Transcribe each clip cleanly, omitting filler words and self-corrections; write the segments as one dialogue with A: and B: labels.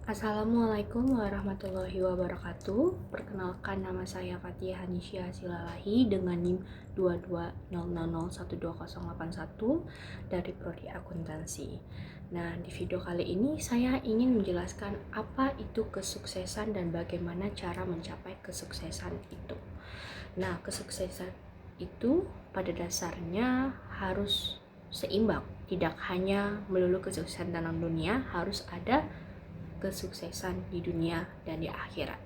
A: Assalamualaikum warahmatullahi wabarakatuh. Perkenalkan, nama saya Fathia Hanisya Silalahi dengan NIM 2200012081 dari Prodi Akuntansi. Nah, di video kali ini saya ingin menjelaskan apa itu kesuksesan dan bagaimana cara mencapai kesuksesan itu. Nah, kesuksesan itu pada dasarnya harus seimbang, tidak hanya melulu kesuksesan dalam dunia, harus ada kesuksesan di dunia dan di akhirat.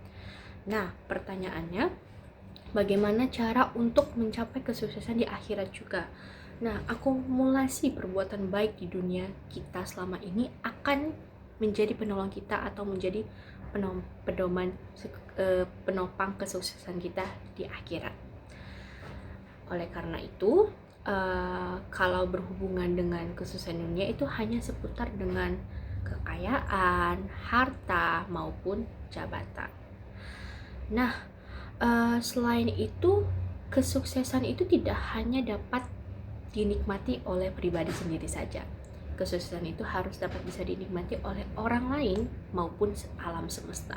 A: Nah, pertanyaannya, bagaimana cara untuk mencapai kesuksesan di akhirat juga? Nah, akumulasi perbuatan baik di dunia kita selama ini akan menjadi penolong kita atau menjadi penopang kesuksesan kita di akhirat. Oleh karena itu, kalau berhubungan dengan kesuksesan dunia itu hanya seputar dengan kekayaan, harta, maupun jabatan. Nah, selain itu, kesuksesan itu tidak hanya dapat dinikmati oleh pribadi sendiri saja. Kesuksesan itu harus dapat bisa dinikmati oleh orang lain maupun alam semesta.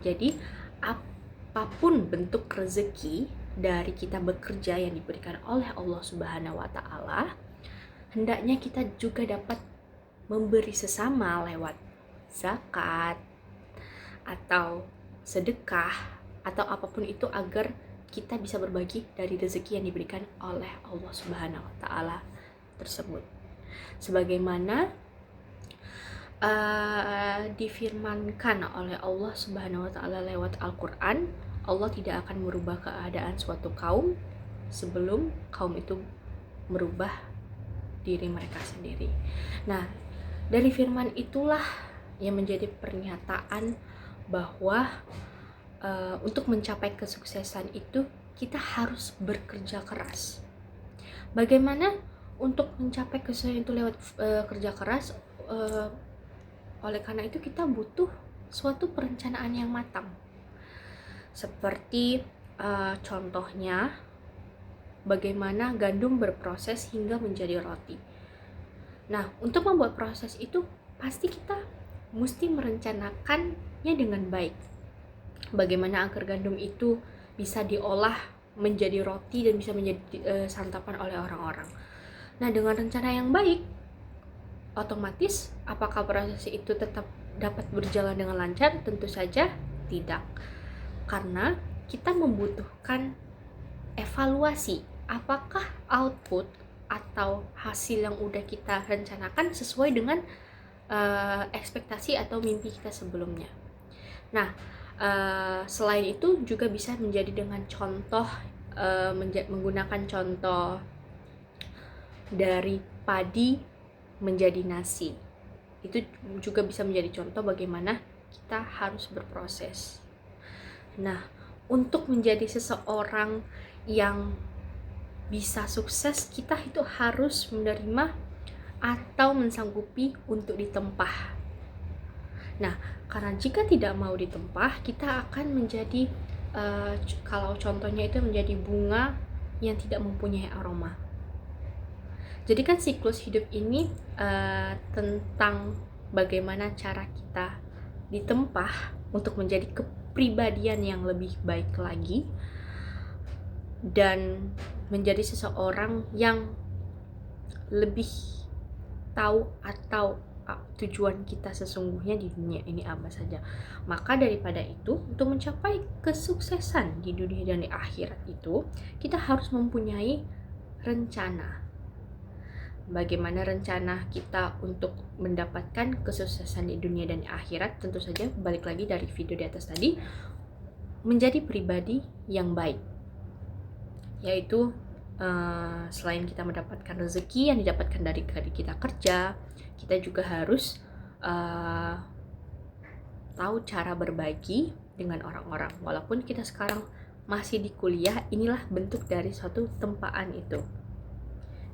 A: Jadi, apapun bentuk rezeki dari kita bekerja yang diberikan oleh Allah Subhanahu wa Ta'ala, hendaknya kita juga dapat memberi sesama lewat zakat atau sedekah atau apapun itu agar kita bisa berbagi dari rezeki yang diberikan oleh Allah Subhanahu wa Ta'ala tersebut. Sebagaimana difirmankan oleh Allah Subhanahu wa Ta'ala lewat Al-Quran, Allah tidak akan merubah keadaan suatu kaum sebelum kaum itu merubah diri mereka sendiri. Nah, dari firman itulah yang menjadi pernyataan bahwa untuk mencapai kesuksesan itu kita harus bekerja keras. Bagaimana untuk mencapai kesuksesan itu lewat kerja keras? Oleh karena itu kita butuh suatu perencanaan yang matang. Seperti contohnya bagaimana gandum berproses hingga menjadi roti. Nah, untuk membuat proses itu pasti kita mesti merencanakannya dengan baik. Bagaimana agar gandum itu bisa diolah menjadi roti dan bisa menjadi santapan oleh orang-orang. Nah, dengan rencana yang baik, otomatis apakah proses itu tetap dapat berjalan dengan lancar? Tentu saja tidak. Karena kita membutuhkan evaluasi apakah output atau hasil yang udah kita rencanakan sesuai dengan ekspektasi atau mimpi kita sebelumnya. Nah, selain itu juga bisa menjadi dengan contoh, menggunakan contoh dari padi menjadi nasi. Itu juga bisa menjadi contoh bagaimana kita harus berproses. Nah, untuk menjadi seseorang yang bisa sukses, kita itu harus menerima atau mensanggupi untuk ditempah. Nah, karena jika tidak mau ditempah, kita akan menjadi kalau contohnya itu menjadi bunga yang tidak mempunyai aroma. Jadi kan siklus hidup ini tentang bagaimana cara kita ditempah untuk menjadi kepribadian yang lebih baik lagi dan menjadi seseorang yang lebih tahu atau tujuan kita sesungguhnya di dunia ini apa saja. Maka daripada itu, untuk mencapai kesuksesan di dunia dan di akhirat itu, kita harus mempunyai rencana. Bagaimana rencana kita untuk mendapatkan kesuksesan di dunia dan di akhirat? Tentu saja balik lagi dari video di atas tadi, menjadi pribadi yang baik, yaitu selain kita mendapatkan rezeki yang didapatkan dari kita kerja, kita juga harus tahu cara berbagi dengan orang-orang. Walaupun kita sekarang masih di kuliah, inilah bentuk dari suatu tempaan itu.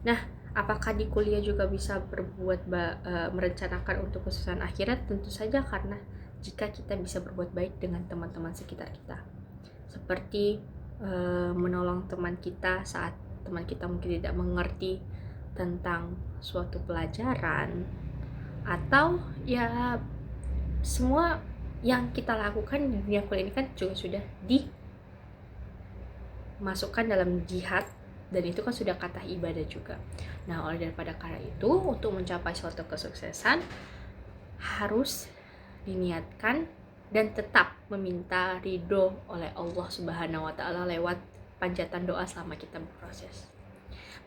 A: Nah, apakah di kuliah juga bisa merencanakan untuk kesuksesan akhirat? Tentu saja, karena jika kita bisa berbuat baik dengan teman-teman sekitar kita, seperti menolong teman kita saat teman kita mungkin tidak mengerti tentang suatu pelajaran, atau ya semua yang kita lakukan di dunia kuliah ini kan juga sudah dimasukkan dalam jihad, dan itu kan sudah kata ibadah juga. Nah, oleh daripada karena itu, untuk mencapai suatu kesuksesan harus diniatkan dan tetap meminta ridho oleh Allah Subhanahu wa Ta'ala lewat panjatan doa selama kita berproses.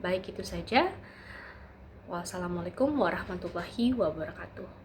A: Baik, itu saja. Wassalamualaikum warahmatullahi wabarakatuh.